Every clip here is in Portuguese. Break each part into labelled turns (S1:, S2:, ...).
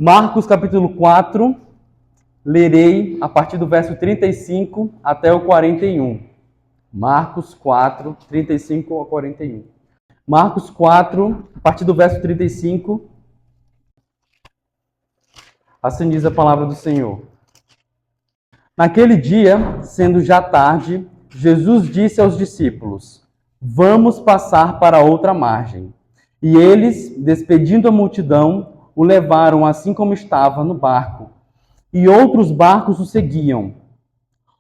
S1: Marcos capítulo 4, lerei a partir do verso 35 até o 41. Marcos 4, 35 ao 41. Marcos 4, a partir do verso 35, assim diz a palavra do Senhor. Naquele dia, sendo já tarde, Jesus disse aos discípulos: Vamos passar para outra margem. E eles, despedindo a multidão, o levaram assim como estava no barco. E outros barcos o seguiam.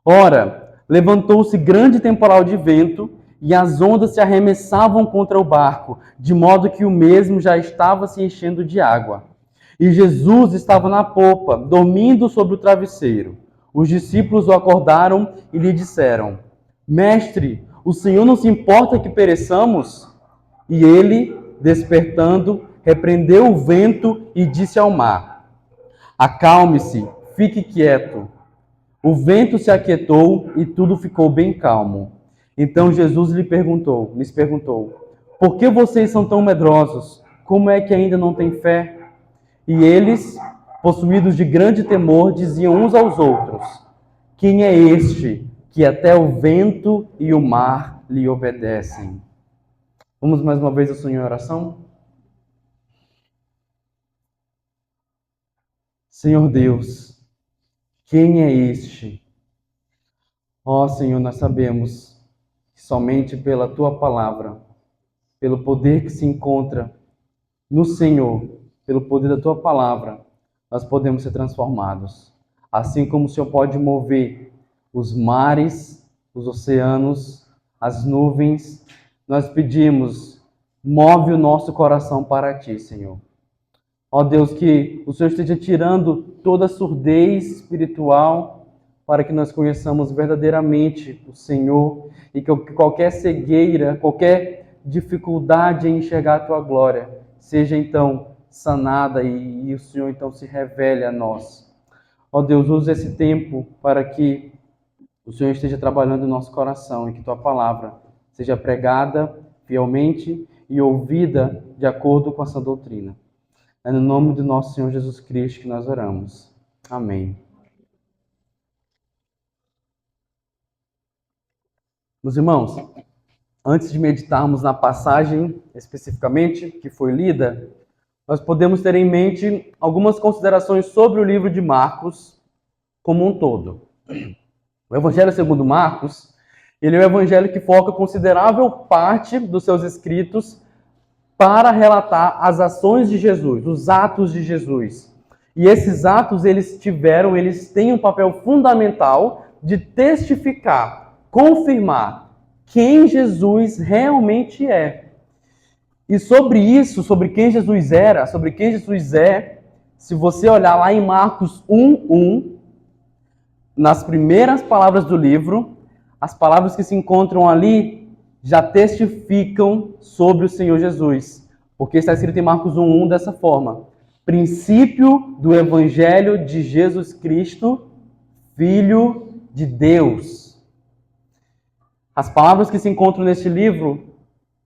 S1: Ora, levantou-se grande temporal de vento, e as ondas se arremessavam contra o barco, de modo que o mesmo já estava se enchendo de água. E Jesus estava na popa, dormindo sobre o travesseiro. Os discípulos o acordaram e lhe disseram: Mestre, o Senhor não se importa que pereçamos? E ele, despertando, repreendeu o vento e disse ao mar: Acalme-se, fique quieto. O vento se aquietou e tudo ficou bem calmo. Então Jesus lhes perguntou: Por que vocês são tão medrosos? Como é que ainda não têm fé? E eles, possuídos de grande temor, diziam uns aos outros: Quem é este que até o vento e o mar lhe obedecem? Vamos mais uma vez ao Senhor em oração? Senhor Deus, quem é este? Ó Senhor, nós sabemos que somente pela Tua palavra, pelo poder que se encontra no Senhor, pelo poder da Tua palavra, nós podemos ser transformados. Assim como o Senhor pode mover os mares, os oceanos, as nuvens, nós pedimos, move o nosso coração para Ti, Senhor. Ó Deus, que o Senhor esteja tirando toda a surdez espiritual para que nós conheçamos verdadeiramente o Senhor e que qualquer cegueira, qualquer dificuldade em enxergar a Tua glória seja então sanada e o Senhor então se revele a nós. Ó Deus, use esse tempo para que o Senhor esteja trabalhando no nosso coração e que Tua palavra seja pregada fielmente e ouvida de acordo com a sua doutrina. É no nome do nosso Senhor Jesus Cristo que nós oramos. Amém. Meus irmãos, antes de meditarmos na passagem especificamente que foi lida, nós podemos ter em mente algumas considerações sobre o livro de Marcos como um todo. O Evangelho segundo Marcos, ele é um evangelho que foca considerável parte dos seus escritos para relatar as ações de Jesus, os atos de Jesus. E esses atos, eles têm um papel fundamental de testificar, confirmar quem Jesus realmente é. E sobre isso, sobre quem Jesus era, sobre quem Jesus é, se você olhar lá em Marcos 1:1, nas primeiras palavras do livro, as palavras que se encontram ali já testificam sobre o Senhor Jesus. Porque está escrito em Marcos 1:1 dessa forma: princípio do Evangelho de Jesus Cristo, Filho de Deus. As palavras que se encontram neste livro,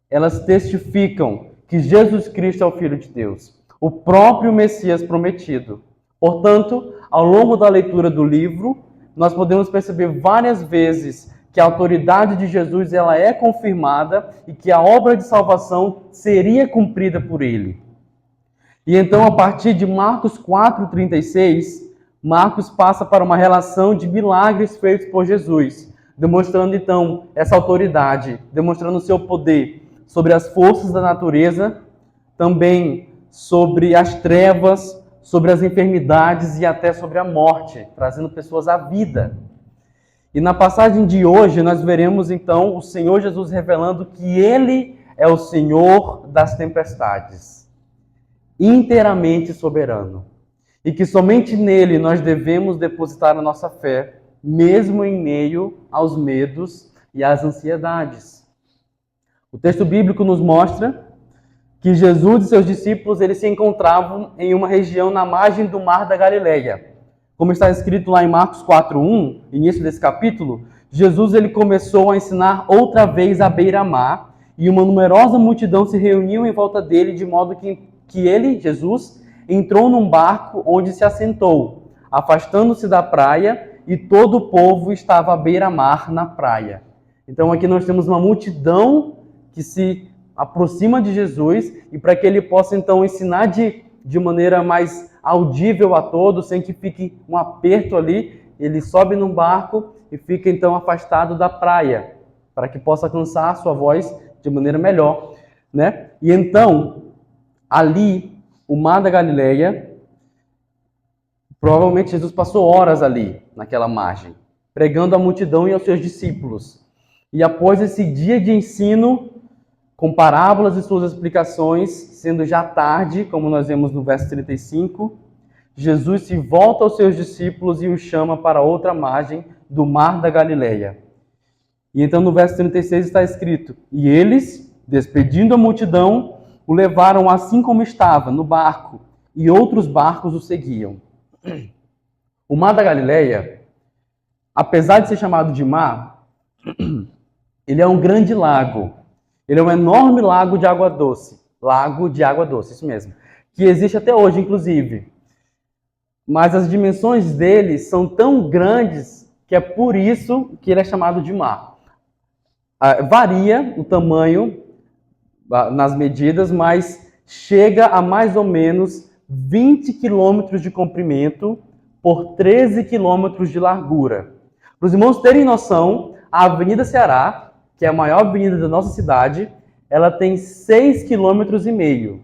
S1: elas testificam que Jesus Cristo é o Filho de Deus, o próprio Messias prometido. Portanto, ao longo da leitura do livro, nós podemos perceber várias vezes que a autoridade de Jesus ela é confirmada e que a obra de salvação seria cumprida por ele. E então, a partir de Marcos 4:36, Marcos passa para uma relação de milagres feitos por Jesus, demonstrando então essa autoridade, demonstrando o seu poder sobre as forças da natureza, também sobre as trevas, sobre as enfermidades e até sobre a morte, trazendo pessoas à vida. E na passagem de hoje nós veremos então o Senhor Jesus revelando que Ele é o Senhor das tempestades, inteiramente soberano. E que somente nele nós devemos depositar a nossa fé, mesmo em meio aos medos e às ansiedades. O texto bíblico nos mostra que Jesus e seus discípulos eles se encontravam em uma região na margem do Mar da Galileia. Como está escrito lá em Marcos 4:1, início desse capítulo, Jesus ele começou a ensinar outra vez à beira-mar e uma numerosa multidão se reuniu em volta dele, de modo que ele, Jesus, entrou num barco onde se assentou, afastando-se da praia, e todo o povo estava à beira-mar na praia. Então aqui nós temos uma multidão que se aproxima de Jesus, e para que ele possa então ensinar de maneira mais audível a todos, sem que fique um aperto ali, ele sobe num barco e fica então afastado da praia, para que possa alcançar a sua voz de maneira melhor, né? E então, ali, o mar da Galileia, provavelmente Jesus passou horas ali, naquela margem, pregando à multidão e aos seus discípulos. E após esse dia de ensino, com parábolas e suas explicações, sendo já tarde, como nós vemos no verso 35, Jesus se volta aos seus discípulos e os chama para outra margem do mar da Galileia. E então no verso 36 está escrito: e eles, despedindo a multidão, o levaram assim como estava, no barco, e outros barcos o seguiam. O mar da Galileia, apesar de ser chamado de mar, ele é um grande lago. Ele é um enorme lago de água doce. Lago de água doce, isso mesmo. Que existe até hoje, inclusive. Mas as dimensões dele são tão grandes que é por isso que ele é chamado de mar. Varia o tamanho nas medidas, mas chega a mais ou menos 20 quilômetros de comprimento por 13 quilômetros de largura. Para os irmãos terem noção, a Avenida Ceará, que é a maior avenida da nossa cidade, ela tem 6,5 km.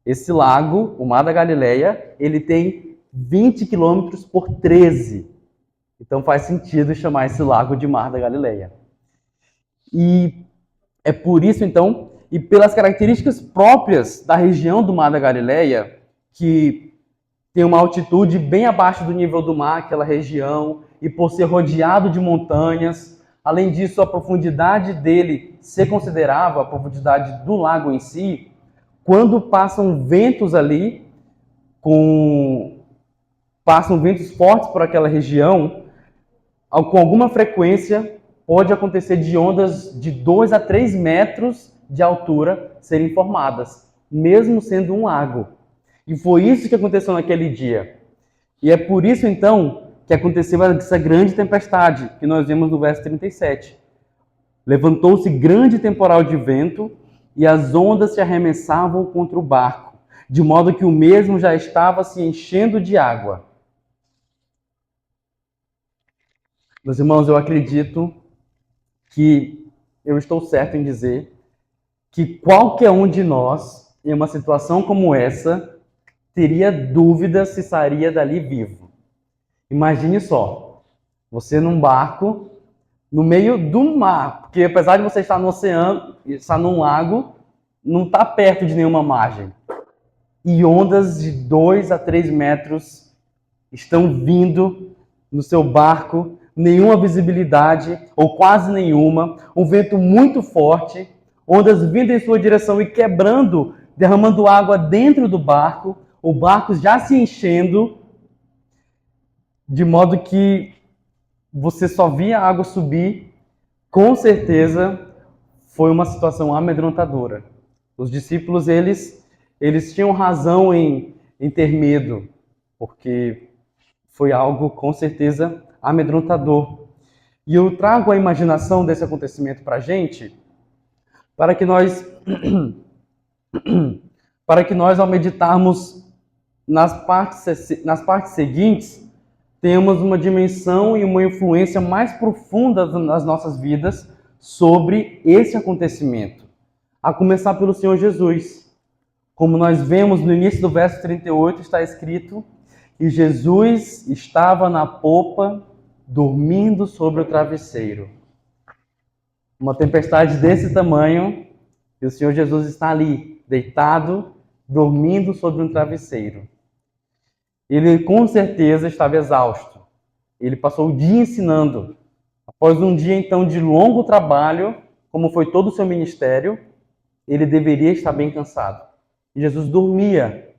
S1: Esse lago, o Mar da Galileia, ele tem 20 km por 13. Então faz sentido chamar esse lago de Mar da Galileia. E é por isso, então, e pelas características próprias da região do Mar da Galileia, que tem uma altitude bem abaixo do nível do mar, aquela região, e por ser rodeado de montanhas. Além disso, a profundidade dele ser considerável, a profundidade do lago em si, quando passam ventos ali, passam ventos fortes por aquela região, com alguma frequência, pode acontecer de ondas de 2 a 3 metros de altura serem formadas, mesmo sendo um lago. E foi isso que aconteceu naquele dia. E é por isso, então, que aconteceu essa grande tempestade que nós vemos no verso 37. Levantou-se grande temporal de vento e as ondas se arremessavam contra o barco, de modo que o mesmo já estava se enchendo de água. Meus irmãos, eu acredito que eu estou certo em dizer que qualquer um de nós, em uma situação como essa, teria dúvida se sairia dali vivo. Imagine só, você num barco, no meio do mar, porque apesar de você estar no oceano, estar num lago, não está perto de nenhuma margem. E ondas de 2 a 3 metros estão vindo no seu barco, nenhuma visibilidade, ou quase nenhuma, um vento muito forte, ondas vindo em sua direção e quebrando, derramando água dentro do barco, o barco já se enchendo, de modo que você só via a água subir. Com certeza foi uma situação amedrontadora. Os discípulos, eles tinham razão em ter medo, porque foi algo com certeza amedrontador. E eu trago a imaginação desse acontecimento para a gente, para que nós, ao meditarmos nas partes seguintes, temos uma dimensão e uma influência mais profunda nas nossas vidas sobre esse acontecimento. A começar pelo Senhor Jesus. Como nós vemos no início do verso 38, está escrito que Jesus estava na popa, dormindo sobre o travesseiro. Uma tempestade desse tamanho, e o Senhor Jesus está ali, deitado, dormindo sobre um travesseiro. Ele com certeza estava exausto. Ele passou o dia ensinando. Após um dia então de longo trabalho, como foi todo o seu ministério, ele deveria estar bem cansado. E Jesus dormia.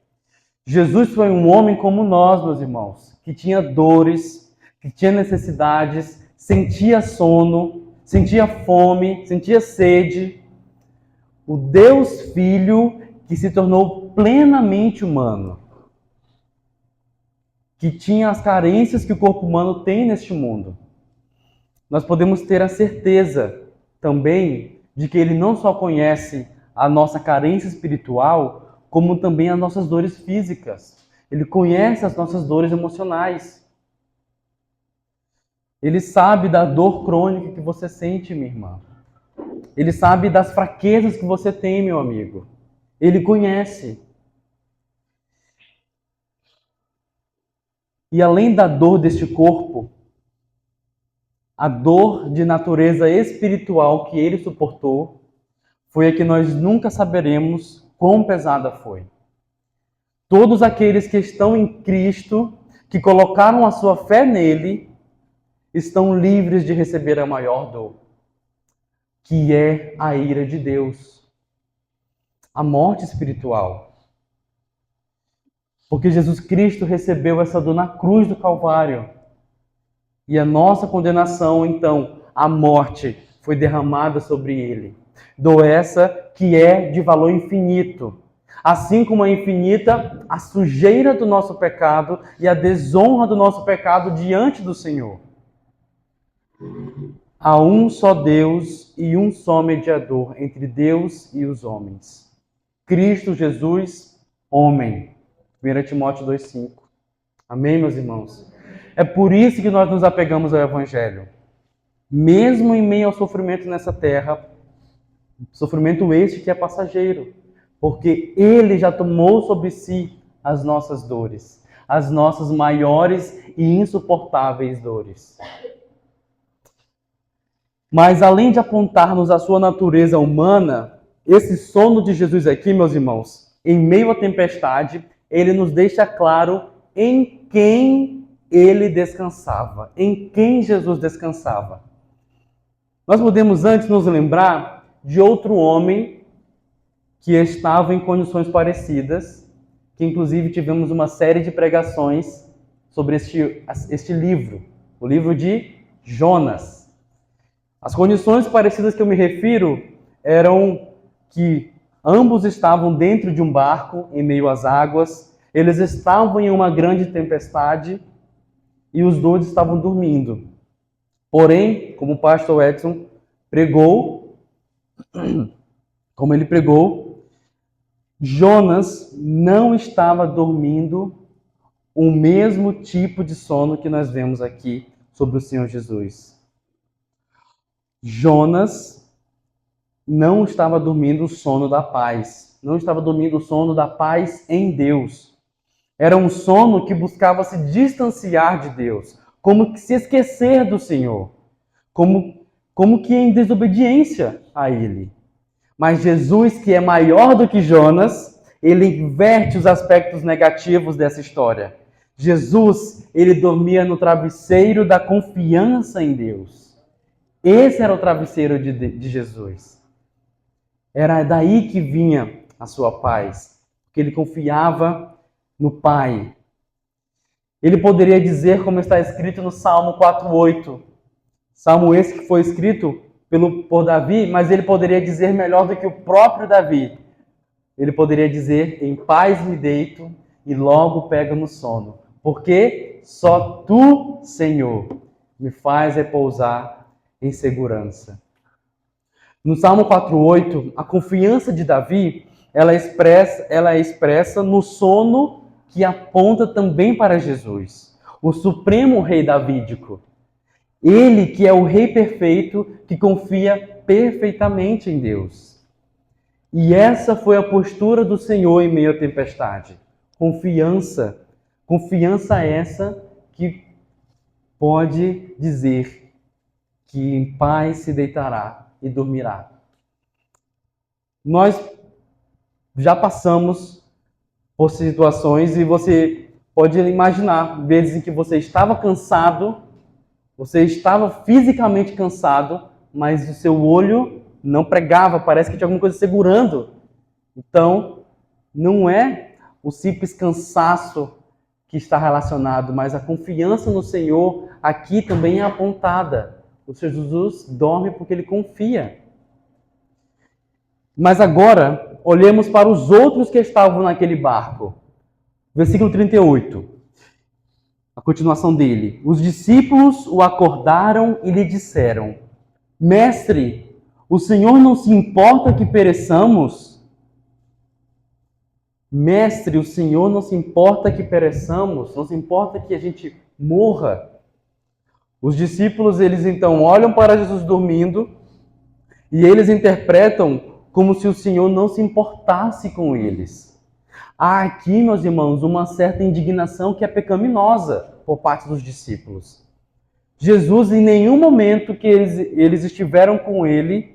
S1: Jesus foi um homem como nós, meus irmãos, que tinha dores, que tinha necessidades, sentia sono, sentia fome, sentia sede. O Deus Filho que se tornou plenamente humano, que tinha as carências que o corpo humano tem neste mundo, nós podemos ter a certeza também de que ele não só conhece a nossa carência espiritual, como também as nossas dores físicas. Ele conhece as nossas dores emocionais. Ele sabe da dor crônica que você sente, minha irmã. Ele sabe das fraquezas que você tem, meu amigo. Ele conhece. E além da dor deste corpo, a dor de natureza espiritual que ele suportou foi a que nós nunca saberemos quão pesada foi. Todos aqueles que estão em Cristo, que colocaram a sua fé nele, estão livres de receber a maior dor, que é a ira de Deus, a morte espiritual. Porque Jesus Cristo recebeu essa dor na cruz do Calvário. E a nossa condenação, então, a morte, foi derramada sobre ele. Dor essa que é de valor infinito. Assim como é infinita a sujeira do nosso pecado e a desonra do nosso pecado diante do Senhor. Há um só Deus e um só mediador entre Deus e os homens. Cristo Jesus, homem. 1 Timóteo 2,5. Amém, meus irmãos? É por isso que nós nos apegamos ao Evangelho. Mesmo em meio ao sofrimento nessa terra, sofrimento este que é passageiro, porque Ele já tomou sobre si as nossas dores, as nossas maiores e insuportáveis dores. Mas além de apontar-nos a sua natureza humana, esse sono de Jesus aqui, meus irmãos, em meio à tempestade, ele nos deixa claro em quem ele descansava, em quem Jesus descansava. Nós podemos antes nos lembrar de outro homem que estava em condições parecidas, que inclusive tivemos uma série de pregações sobre este livro, o livro de Jonas. As condições parecidas que eu me refiro eram que ambos estavam dentro de um barco, em meio às águas, eles estavam em uma grande tempestade e os dois estavam dormindo. Porém, como o pastor Edson pregou, Jonas não estava dormindo o mesmo tipo de sono que nós vemos aqui sobre o Senhor Jesus. Jonas não estava dormindo o sono da paz, não estava dormindo o sono da paz em Deus. Era um sono que buscava se distanciar de Deus, como que se esquecer do Senhor, como que em desobediência a Ele. Mas Jesus, que é maior do que Jonas, ele inverte os aspectos negativos dessa história. Jesus, ele dormia no travesseiro da confiança em Deus. Esse era o travesseiro de Jesus. Era daí que vinha a sua paz, porque ele confiava no Pai. Ele poderia dizer, como está escrito no Salmo 4:8, Salmo esse que foi escrito por Davi, mas ele poderia dizer melhor do que o próprio Davi. Ele poderia dizer, em paz me deito e logo pego no sono, porque só Tu, Senhor, me faz repousar em segurança. No Salmo 4:8, a confiança de Davi, ela é expressa no sono que aponta também para Jesus, o supremo rei davídico. Ele que é o rei perfeito, que confia perfeitamente em Deus. E essa foi a postura do Senhor em meio à tempestade. Confiança. Confiança essa que pode dizer que em paz se deitará e dormirá. Nós já passamos por situações e você pode imaginar vezes em que você estava cansado, você estava fisicamente cansado, mas o seu olho não pregava, parece que tinha alguma coisa segurando. Então, não é o simples cansaço que está relacionado, mas a confiança no Senhor aqui também é apontada. O Senhor Jesus dorme porque ele confia. Mas agora, olhemos para os outros que estavam naquele barco. Versículo 38. A continuação dele. Os discípulos o acordaram e lhe disseram: Mestre, o Senhor não se importa que pereçamos? Mestre, o Senhor não se importa que pereçamos? Não se importa que a gente morra? Os discípulos, eles então olham para Jesus dormindo e eles interpretam como se o Senhor não se importasse com eles. Há aqui, meus irmãos, uma certa indignação que é pecaminosa por parte dos discípulos. Jesus, em nenhum momento que eles estiveram com ele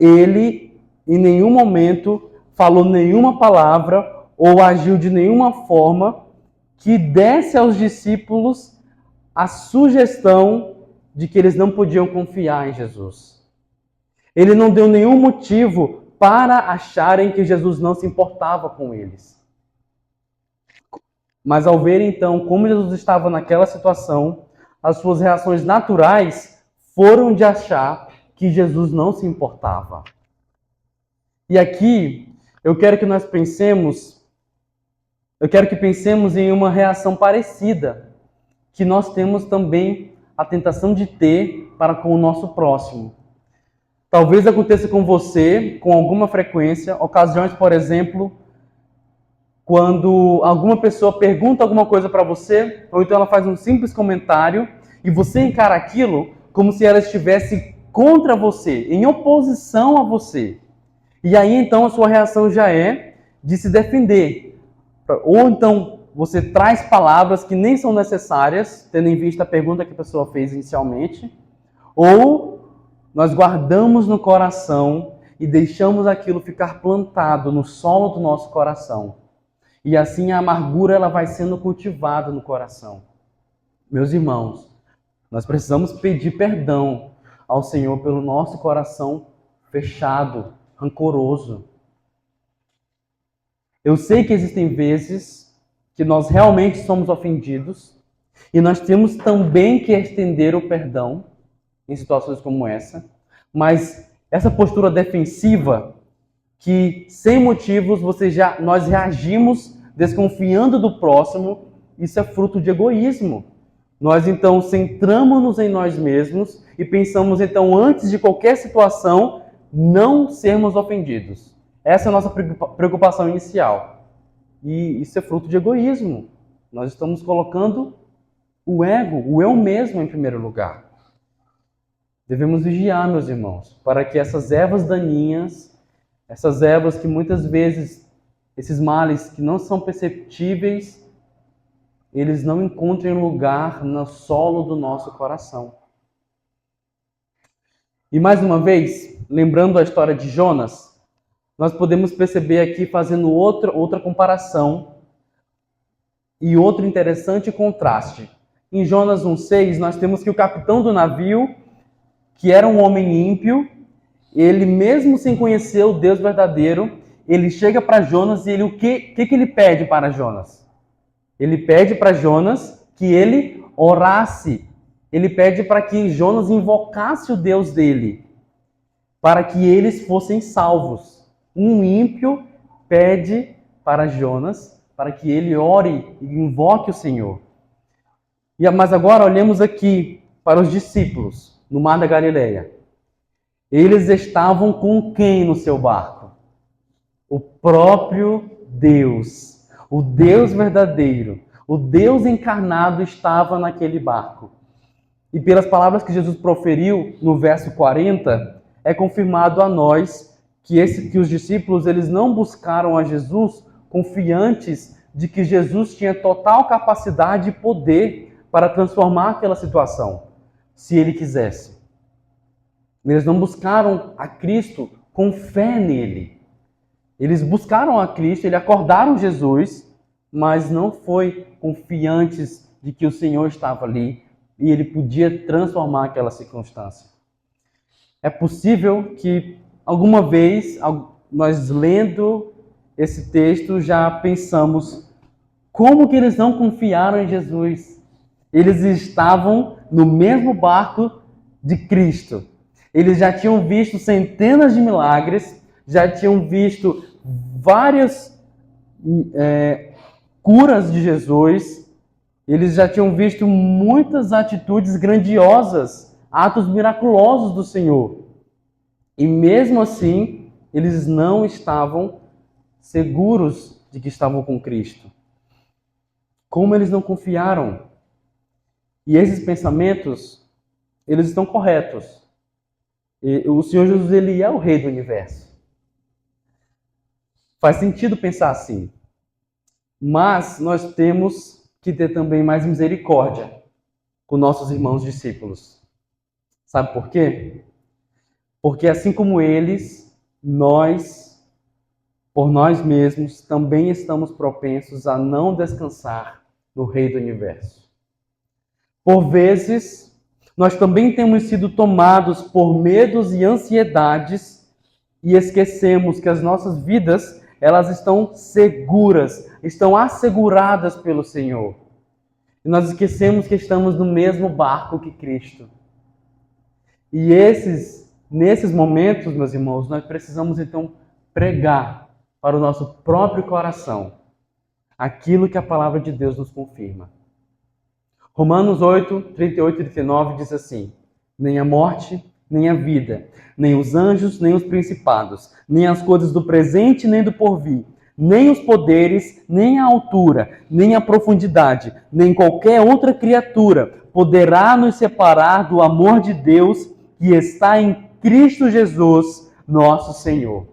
S1: em nenhum momento falou nenhuma palavra ou agiu de nenhuma forma que desse aos discípulos a sugestão de que eles não podiam confiar em Jesus. Ele não deu nenhum motivo para acharem que Jesus não se importava com eles. Mas ao ver então como Jesus estava naquela situação, as suas reações naturais foram de achar que Jesus não se importava. E aqui eu quero que pensemos em uma reação parecida que nós temos também a tentação de ter para com o nosso próximo. Talvez aconteça com você com alguma frequência, ocasiões, por exemplo, quando alguma pessoa pergunta alguma coisa para você, ou então ela faz um simples comentário, e você encara aquilo como se ela estivesse contra você, em oposição a você. E aí então a sua reação já é de se defender. Ou então você traz palavras que nem são necessárias, tendo em vista a pergunta que a pessoa fez inicialmente, ou nós guardamos no coração e deixamos aquilo ficar plantado no solo do nosso coração. E assim a amargura ela vai sendo cultivada no coração. Meus irmãos, nós precisamos pedir perdão ao Senhor pelo nosso coração fechado, rancoroso. Eu sei que existem vezes que nós realmente somos ofendidos e nós temos também que estender o perdão em situações como essa, mas essa postura defensiva que sem motivos nós reagimos desconfiando do próximo, isso é fruto de egoísmo. Nós então centramos-nos em nós mesmos e pensamos então antes de qualquer situação não sermos ofendidos. Essa é a nossa preocupação inicial. E isso é fruto de egoísmo. Nós estamos colocando o ego, o eu mesmo em primeiro lugar. Devemos vigiar, meus irmãos, para que essas ervas daninhas, essas ervas que muitas vezes, esses males que não são perceptíveis, eles não encontrem lugar no solo do nosso coração. E mais uma vez, lembrando a história de Jonas, nós podemos perceber aqui, fazendo outra comparação e outro interessante contraste. Em Jonas 1,6, nós temos que o capitão do navio, que era um homem ímpio, ele mesmo sem conhecer o Deus verdadeiro, ele chega para Jonas e o que ele pede para Jonas? Ele pede para Jonas que ele orasse. Ele pede para que Jonas invocasse o Deus dele, para que eles fossem salvos. Um ímpio pede para Jonas para que ele ore e invoque o Senhor. Mas agora olhemos aqui para os discípulos no Mar da Galileia. Eles estavam com quem no seu barco? O próprio Deus. O Deus verdadeiro. O Deus encarnado estava naquele barco. E pelas palavras que Jesus proferiu no verso 40, é confirmado a nós que os discípulos eles não buscaram a Jesus confiantes de que Jesus tinha total capacidade e poder para transformar aquela situação, se ele quisesse. Eles não buscaram a Cristo com fé nele. Eles buscaram a Cristo, eles acordaram Jesus, mas não foi confiantes de que o Senhor estava ali e ele podia transformar aquela circunstância. É possível que alguma vez, nós lendo esse texto, já pensamos como que eles não confiaram em Jesus. Eles estavam no mesmo barco de Cristo. Eles já tinham visto centenas de milagres, já tinham visto várias curas de Jesus, eles já tinham visto muitas atitudes grandiosas, atos miraculosos do Senhor. E mesmo assim, eles não estavam seguros de que estavam com Cristo. Como eles não confiaram? E esses pensamentos, eles estão corretos. E o Senhor Jesus, ele é o Rei do Universo. Faz sentido pensar assim. Mas nós temos que ter também mais misericórdia com nossos irmãos discípulos. Sabe por quê? Porque assim como eles, nós, por nós mesmos, também estamos propensos a não descansar no Rei do Universo. Por vezes, nós também temos sido tomados por medos e ansiedades e esquecemos que as nossas vidas, elas estão seguras, estão asseguradas pelo Senhor. E nós esquecemos que estamos no mesmo barco que Cristo. E nesses momentos, meus irmãos, nós precisamos então pregar para o nosso próprio coração aquilo que a palavra de Deus nos confirma. Romanos 8, 38 e 39 diz assim: nem a morte, nem a vida, nem os anjos, nem os principados, nem as coisas do presente, nem do porvir, nem os poderes, nem a altura, nem a profundidade, nem qualquer outra criatura poderá nos separar do amor de Deus que está em Cristo Jesus, nosso Senhor.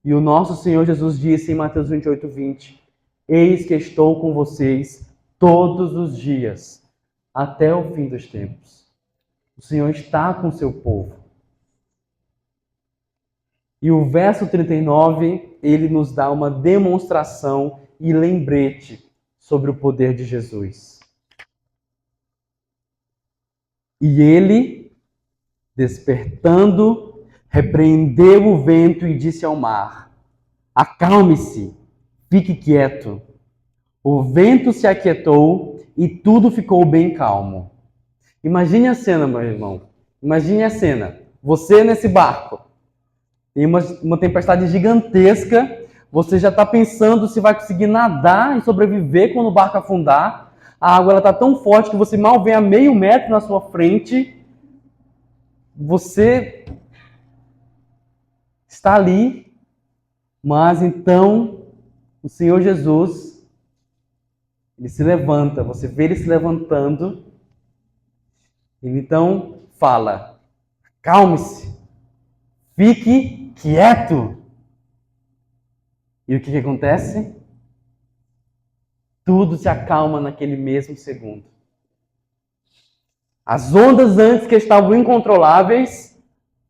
S1: E o nosso Senhor Jesus disse em Mateus 28, 20: eis que estou com vocês todos os dias, até o fim dos tempos. O Senhor está com o seu povo. E o verso 39, ele nos dá uma demonstração e lembrete sobre o poder de Jesus. E ele, despertando, repreendeu o vento e disse ao mar: acalme-se, fique quieto. O vento se aquietou e tudo ficou bem calmo. Imagine a cena, meu irmão. Imagine a cena. Você nesse barco. Tem uma tempestade gigantesca. Você já está pensando se vai conseguir nadar e sobreviver quando o barco afundar. A água está tão forte que você mal vê a meio metro na sua frente. Você está ali. Mas então o Senhor Jesus, ele se levanta, você vê ele se levantando, ele então fala: calme-se, fique quieto. E o que acontece? Tudo se acalma naquele mesmo segundo. As ondas antes que estavam incontroláveis,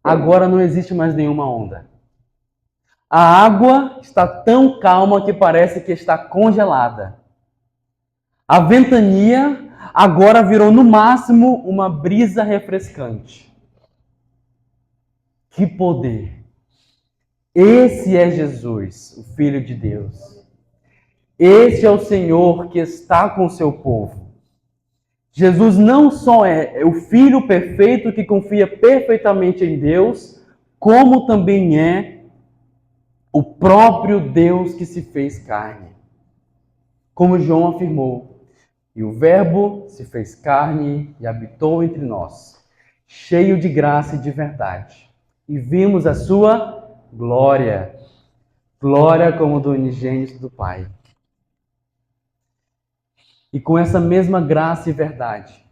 S1: agora não existe mais nenhuma onda. A água está tão calma que parece que está congelada. A ventania agora virou no máximo uma brisa refrescante. Que poder! Esse é Jesus, o Filho de Deus. Esse é o Senhor que está com o seu povo. Jesus não só é o Filho perfeito que confia perfeitamente em Deus, como também é o próprio Deus que se fez carne. Como João afirmou: e o Verbo se fez carne e habitou entre nós, cheio de graça e de verdade. E vimos a sua glória, glória como do unigênito do Pai. E com essa mesma graça e verdade,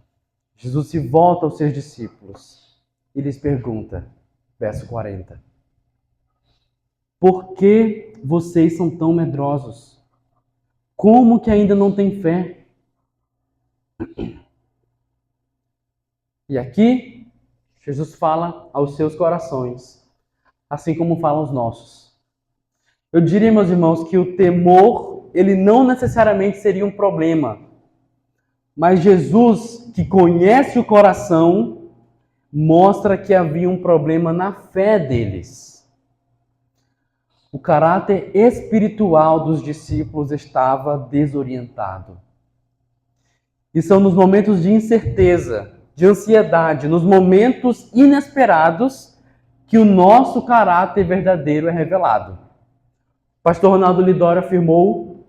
S1: Jesus se volta aos seus discípulos e lhes pergunta, verso 40, por que vocês são tão medrosos? Como que ainda não têm fé? E aqui, Jesus fala aos seus corações, assim como fala aos nossos. Eu diria, meus irmãos, que o temor, ele não necessariamente seria um problema. Mas Jesus, que conhece o coração, mostra que havia um problema na fé deles. O caráter espiritual dos discípulos estava desorientado. E são nos momentos de incerteza, de ansiedade, nos momentos inesperados, que o nosso caráter verdadeiro é revelado. Pastor Ronaldo Lidório afirmou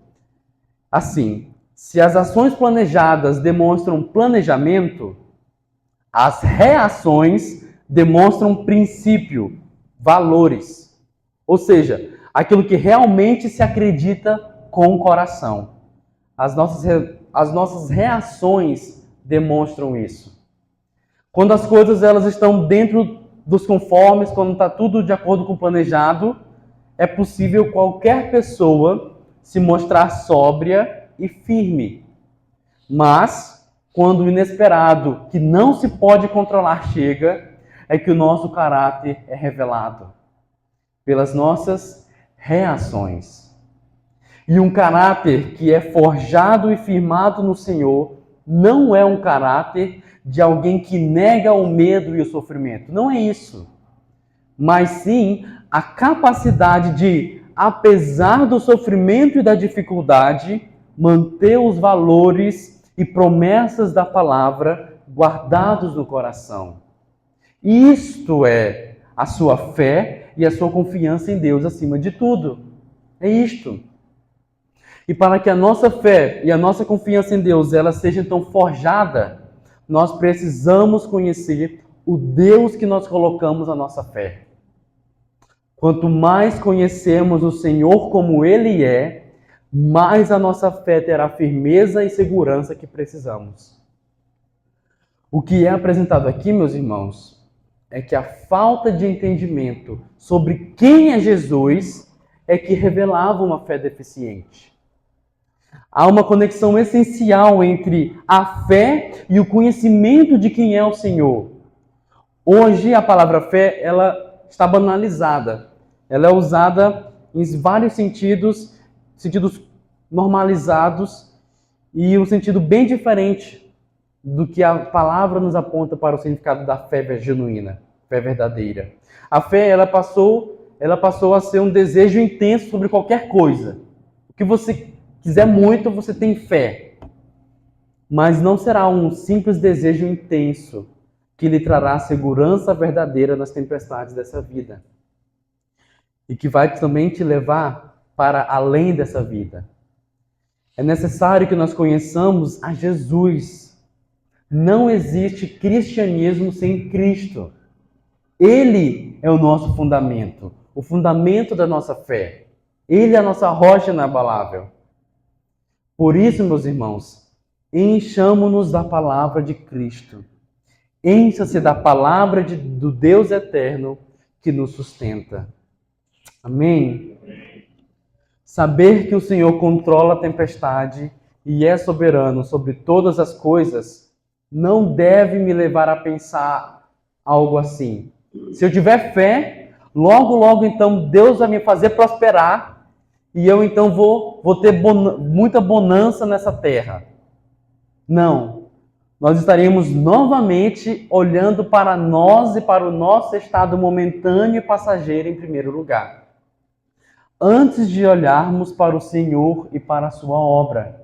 S1: assim: se as ações planejadas demonstram planejamento, as reações demonstram princípio, valores. Ou seja, aquilo que realmente se acredita com o coração. As nossas reações demonstram isso. Quando as coisas elas estão dentro dos conformes, quando está tudo de acordo com o planejado, é possível qualquer pessoa se mostrar sóbria e firme. Mas, quando o inesperado, que não se pode controlar, chega, é que o nosso caráter é revelado pelas nossas reações. E um caráter que é forjado e firmado no Senhor não é um caráter de alguém que nega o medo e o sofrimento. Não é isso. Mas sim a capacidade de, apesar do sofrimento e da dificuldade, manter os valores e promessas da palavra guardados no coração. Isto é a sua fé e a sua confiança em Deus acima de tudo. É isto. E para que a nossa fé e a nossa confiança em Deus ela seja então forjada, nós precisamos conhecer o Deus que nós colocamos a nossa fé. Quanto mais conhecemos o Senhor como Ele é, mais a nossa fé terá firmeza e segurança que precisamos. O que é apresentado aqui, meus irmãos, é que a falta de entendimento sobre quem é Jesus é que revelava uma fé deficiente. Há uma conexão essencial entre a fé e o conhecimento de quem é o Senhor. Hoje, a palavra fé, ela está banalizada. Ela é usada em vários sentidos normalizados e um sentido bem diferente do que a palavra nos aponta para o significado da fé genuína, fé verdadeira. A fé, ela passou a ser um desejo intenso sobre qualquer coisa. O que você quiser muito, você tem fé. Mas não será um simples desejo intenso que lhe trará segurança verdadeira nas tempestades dessa vida. E que vai também te levar para além dessa vida. É necessário que nós conheçamos a Jesus. Não existe cristianismo sem Cristo. Ele é o nosso fundamento, o fundamento da nossa fé. Ele é a nossa rocha inabalável. Por isso, meus irmãos, enchamo-nos da palavra de Cristo. Encha-se da palavra do Deus eterno que nos sustenta. Amém? Saber que o Senhor controla a tempestade e é soberano sobre todas as coisas não deve me levar a pensar algo assim. Se eu tiver fé, logo então Deus vai me fazer prosperar e eu então vou ter muita bonança nessa terra. Não. Nós estaremos novamente olhando para nós e para o nosso estado momentâneo e passageiro em primeiro lugar, antes de olharmos para o Senhor e para a sua obra.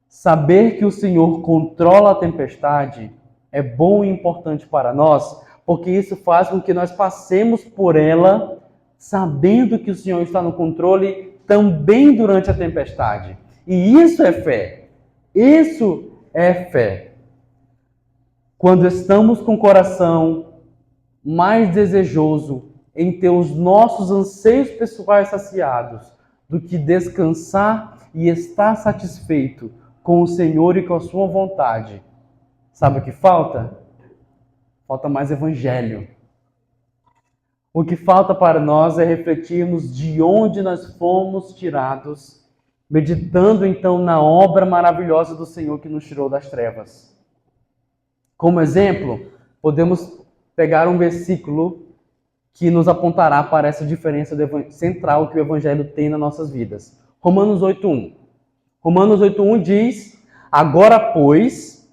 S1: Saber que o Senhor controla a tempestade é bom e importante para nós, porque isso faz com que nós passemos por ela sabendo que o Senhor está no controle também durante a tempestade. E isso é fé. Isso é fé. Quando estamos com o coração mais desejoso em ter os nossos anseios pessoais saciados do que descansar e estar satisfeito com o Senhor e com a sua vontade, sabe o que falta? Falta mais evangelho. O que falta para nós é refletirmos de onde nós fomos tirados, meditando então na obra maravilhosa do Senhor que nos tirou das trevas. Como exemplo, podemos pegar um versículo que nos apontará para essa diferença central que o Evangelho tem nas nossas vidas. Romanos 8:1. Romanos 8:1 diz: agora, pois,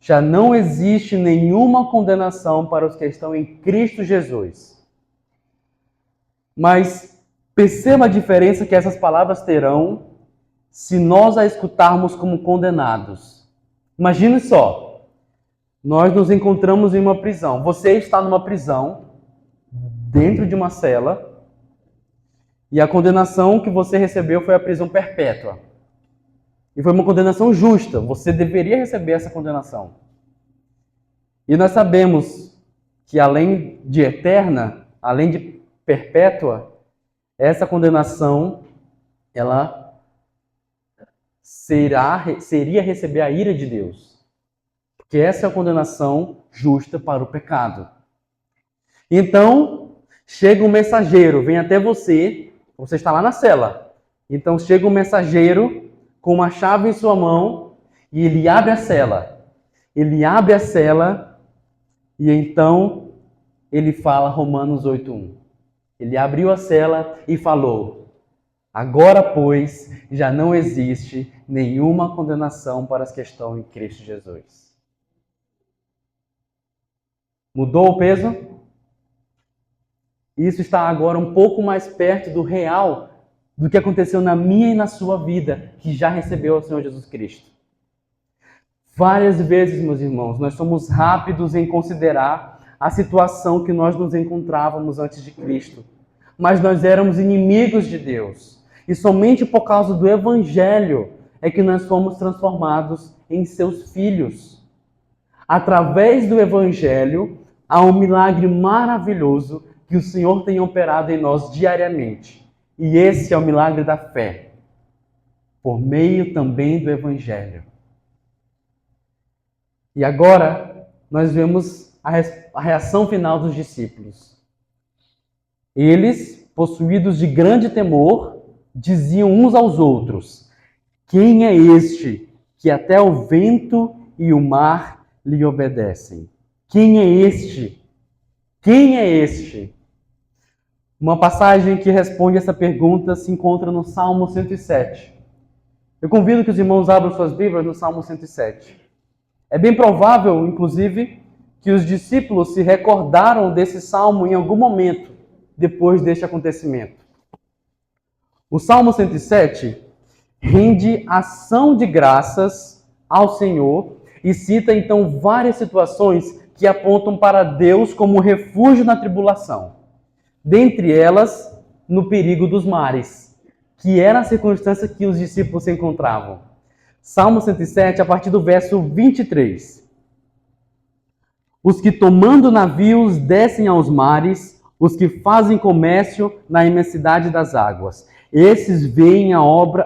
S1: já não existe nenhuma condenação para os que estão em Cristo Jesus. Mas perceba a diferença que essas palavras terão se nós a escutarmos como condenados. Imagine só, nós nos encontramos em uma prisão. Você está numa prisão, dentro de uma cela, E a condenação que você recebeu foi a prisão perpétua. E foi uma condenação justa. Você deveria receber essa condenação. E nós sabemos que além de eterna, além de perpétua, essa condenação, ela seria receber a ira de Deus. Porque essa é a condenação justa para o pecado. Então, chega um mensageiro, vem até você está lá na cela. Então, chega um mensageiro com uma chave em sua mão e ele abre a cela. Ele abre a cela e então ele fala Romanos 8:1. Ele abriu a cela e falou: agora, pois, já não existe nenhuma condenação para as que estão em Cristo Jesus. Mudou o peso? Isso está agora um pouco mais perto do real do que aconteceu na minha e na sua vida, que já recebeu o Senhor Jesus Cristo. Várias vezes, meus irmãos, nós somos rápidos em considerar a situação que nós nos encontrávamos antes de Cristo. Mas nós éramos inimigos de Deus. E somente por causa do Evangelho é que nós fomos transformados em seus filhos. Através do Evangelho, há um milagre maravilhoso que o Senhor tem operado em nós diariamente. E esse é o milagre da fé, por meio também do Evangelho. E agora, nós vemos a reação final dos discípulos. Eles, possuídos de grande temor, diziam uns aos outros: quem é este que até o vento e o mar lhe obedecem? Quem é este? Quem é este? Uma passagem que responde essa pergunta se encontra no Salmo 107. Eu convido que os irmãos abram suas Bíblias no Salmo 107. É bem provável, inclusive, que os discípulos se recordaram desse salmo em algum momento depois deste acontecimento. O Salmo 107 rende ação de graças ao Senhor e cita então várias situações que apontam para Deus como refúgio na tribulação. Dentre elas, no perigo dos mares, que era a circunstância que os discípulos se encontravam. Salmo 107, a partir do verso 23. Os que tomando navios descem aos mares, os que fazem comércio na imensidade das águas. Esses veem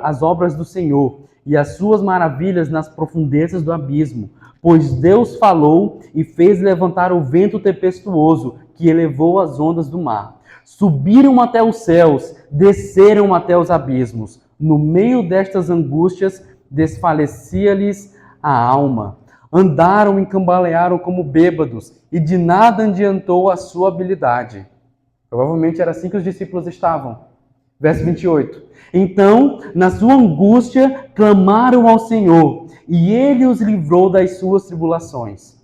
S1: as obras do Senhor e as suas maravilhas nas profundezas do abismo. Pois Deus falou e fez levantar o vento tempestuoso que elevou as ondas do mar. Subiram até os céus, desceram até os abismos. No meio destas angústias, desfalecia-lhes a alma. Andaram e cambalearam como bêbados, e de nada adiantou a sua habilidade. Provavelmente era assim que os discípulos estavam. Verso 28. Então, na sua angústia, clamaram ao Senhor, e Ele os livrou das suas tribulações.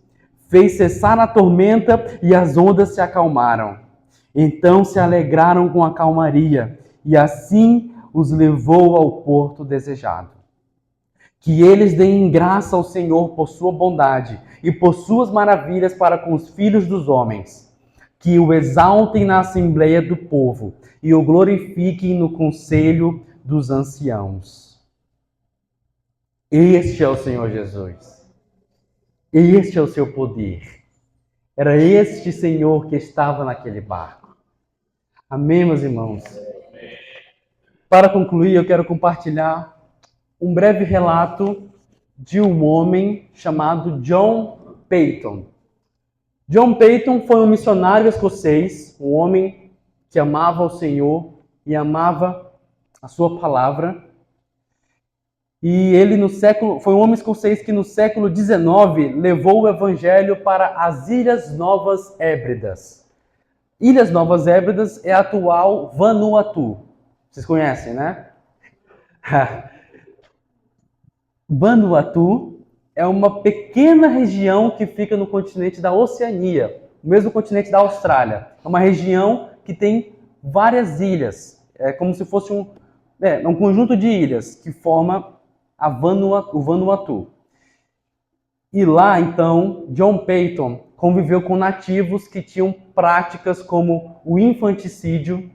S1: Fez cessar a tormenta, e as ondas se acalmaram. Então se alegraram com a calmaria, e assim os levou ao porto desejado. Que eles deem graça ao Senhor por sua bondade e por suas maravilhas para com os filhos dos homens. Que o exaltem na assembleia do povo e o glorifiquem no conselho dos anciãos. Este é o Senhor Jesus. Este é o seu poder. Era este Senhor que estava naquele barco. Amém, meus irmãos? Para concluir, eu quero compartilhar um breve relato de um homem chamado John Paton. John Paton foi um missionário escocês, um homem que amava o Senhor e amava a sua palavra. E ele foi um homem escocês que no século XIX levou o evangelho para as Ilhas Novas Hébridas. Ilhas Novas Hébridas é a atual Vanuatu. Vocês conhecem, né? Vanuatu é uma pequena região que fica no continente da Oceania, o mesmo continente da Austrália. É uma região que tem várias ilhas. É como se fosse um conjunto de ilhas que forma o Vanuatu. E lá, então, John Paton conviveu com nativos que tinham práticas como o infanticídio,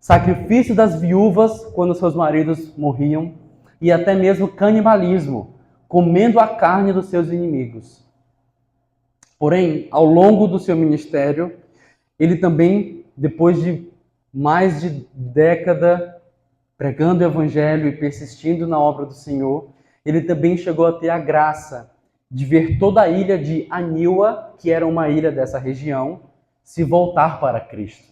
S1: sacrifício das viúvas quando seus maridos morriam e até mesmo canibalismo, comendo a carne dos seus inimigos. Porém, ao longo do seu ministério, ele também, depois de mais de década pregando o evangelho e persistindo na obra do Senhor, ele também chegou a ter a graça de ver toda a ilha de Aniwa, que era uma ilha dessa região, se voltar para Cristo.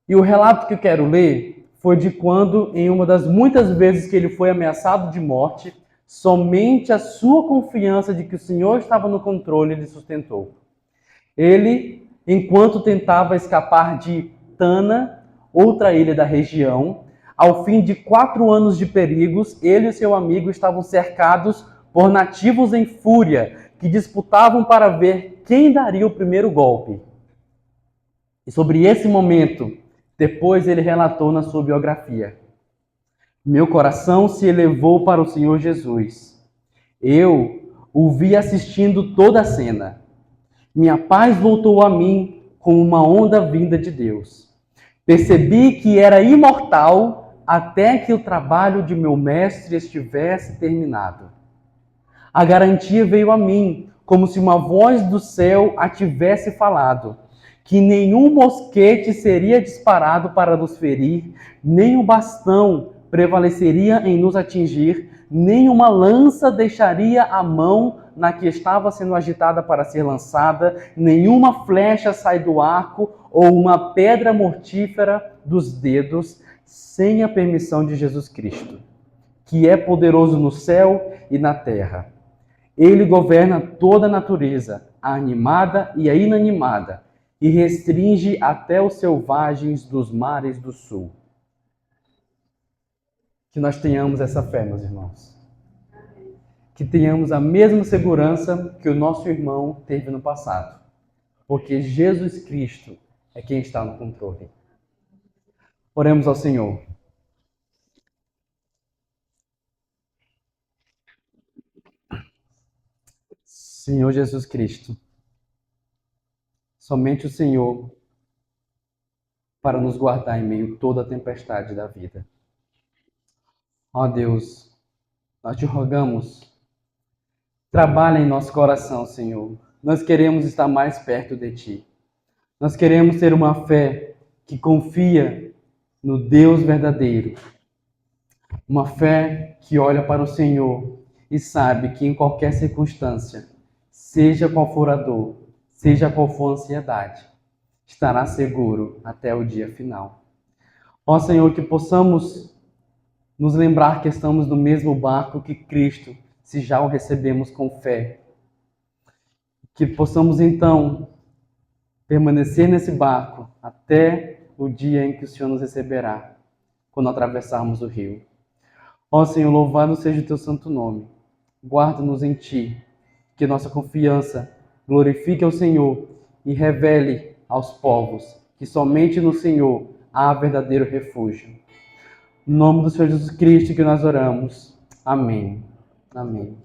S1: E o relato que eu quero ler foi de quando, em uma das muitas vezes que ele foi ameaçado de morte, somente a sua confiança de que o Senhor estava no controle lhe sustentou. Ele, enquanto tentava escapar de Tana, outra ilha da região, ao fim de 4 anos de perigos, ele e seu amigo estavam cercados por nativos em fúria, que disputavam para ver quem daria o primeiro golpe. E sobre esse momento, depois ele relatou na sua biografia: meu coração se elevou para o Senhor Jesus. Eu o vi assistindo toda a cena. Minha paz voltou a mim como uma onda vinda de Deus. Percebi que era imortal até que o trabalho de meu mestre estivesse terminado. A garantia veio a mim, como se uma voz do céu a tivesse falado, que nenhum mosquete seria disparado para nos ferir, nem o bastão prevaleceria em nos atingir, nem uma lança deixaria a mão na que estava sendo agitada para ser lançada, nenhuma flecha sai do arco ou uma pedra mortífera dos dedos, sem a permissão de Jesus Cristo, que é poderoso no céu e na terra. Ele governa toda a natureza, a animada e a inanimada, e restringe até os selvagens dos mares do sul. Que nós tenhamos essa fé, meus irmãos. Que tenhamos a mesma segurança que o nosso irmão teve no passado. Porque Jesus Cristo é quem está no controle. Oremos ao Senhor. Senhor Jesus Cristo, somente o Senhor para nos guardar em meio a toda a tempestade da vida. Ó Deus, nós te rogamos, trabalha em nosso coração, Senhor. Nós queremos estar mais perto de Ti. Nós queremos ter uma fé que confia no Deus verdadeiro. Uma fé que olha para o Senhor e sabe que em qualquer circunstância, seja qual for a dor, seja qual for a ansiedade, estará seguro até o dia final. Ó Senhor, que possamos nos lembrar que estamos no mesmo barco que Cristo, se já o recebemos com fé. Que possamos então permanecer nesse barco até o dia em que o Senhor nos receberá, quando atravessarmos o rio. Ó Senhor, louvado seja o Teu santo nome. Guarda-nos em Ti, que nossa confiança glorifique ao Senhor e revele aos povos que somente no Senhor há verdadeiro refúgio. Em nome do Senhor Jesus Cristo que nós oramos. Amém. Amém.